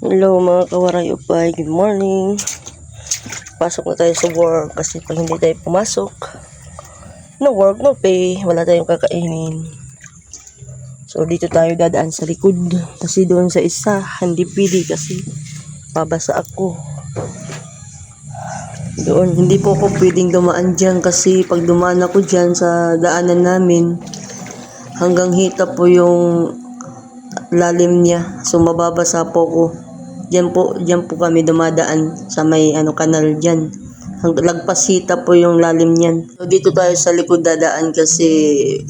Hello mga kawaray upay, good morning. Pasok na tayo sa work kasi pag hindi tayo pumasok, no work, no pay, wala tayong kakainin. So dito tayo dadaan sa likod kasi doon sa isa, hindi pwede kasi babasa ako. Doon, hindi po ako pwedeng dumaan dyan kasi pag dumaan ako dyan sa daanan namin, hanggang hita po yung lalim niya. So mababasa po ko. Diyan po kami dumadaan sa may kanal diyan. Lagpas hita po yung lalim niyan. So dito tayo sa likod dadaan kasi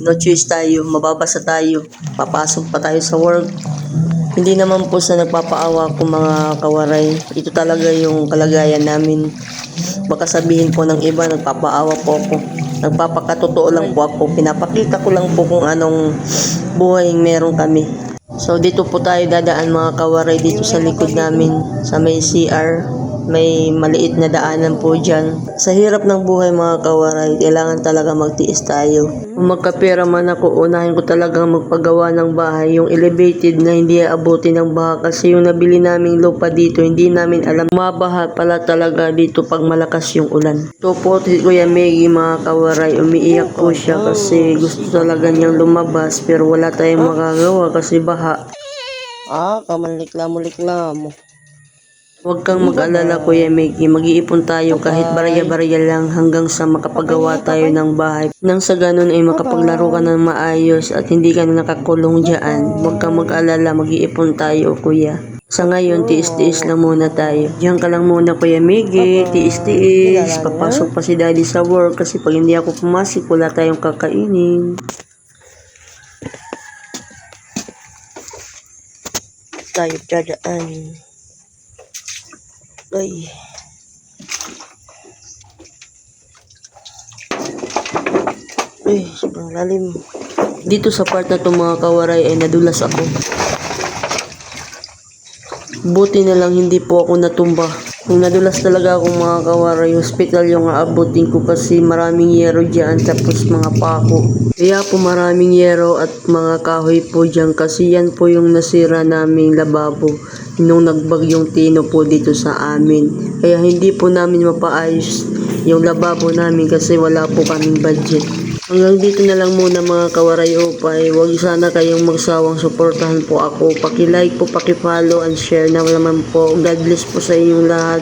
no choice tayo, mababasa tayo. Papasok pa tayo sa work. Hindi naman po sa nagpapaawa ko mga kawaray. Ito talaga yung kalagayan namin. Baka sabihin po ng iba nagpapaawa po ako. Nagpapakatotoo lang po ako. Pinapakita ko lang po kung anong buhay meron kami. So dito po tayo dadaan mga kawaray dito sa likod namin sa may CR. May maliit na daanan po dyan. Sa hirap ng buhay mga kawaray, kailangan talaga magtiis tayo. Kung magkapera man ako, unahin ko talagang magpagawa ng bahay. Yung elevated na hindi aabutin ng baha kasi yung nabili naming lupa dito, hindi namin alam. Mabaha pala talaga dito pag malakas yung ulan. So po, Kuya Meggy mga kawaray, umiiyak po siya kasi gusto talaga niyang lumabas pero wala tayong magagawa kasi baha. Kamanliklamo-liklamo. Huwag kang mag-alala Kuya Meggy, mag-iipon tayo kahit barya-barya lang hanggang sa makapagawa tayo ng bahay. Nang sa ganun ay makapaglaro ka ng maayos at hindi ka na nakakulong dyan. Huwag kang mag-alala, mag-iipon tayo Kuya. Sa ngayon, tiis-tiis lang muna tayo. Diyan ka lang muna Kuya Meggy, tiis-tiis. Papasok pa si Daddy sa work kasi pag hindi ako pumasok, wala tayong kakainin. Tayo dadaan. Ay. Sobrang lalim. Dito sa part na to mga kawaray ay nadulas ako. Buti na lang hindi po ako natumba. Kung nadulas talaga ako mga kawaray, hospital yung aabutin ko kasi maraming yero dyan tapos mga pako. Kaya po maraming yero at mga kahoy po dyan kasi yan po yung nasira naming lababo nung nagbagyong Tino po dito sa amin. Kaya hindi po namin mapaayos yung lababo namin kasi wala po kaming budget. Hanggang dito na lang muna mga kawaray upay. Huwag sana kayong magsawang suportahan po ako. Paki-like po, paki-follow and share na naman po. God bless po sa inyong lahat.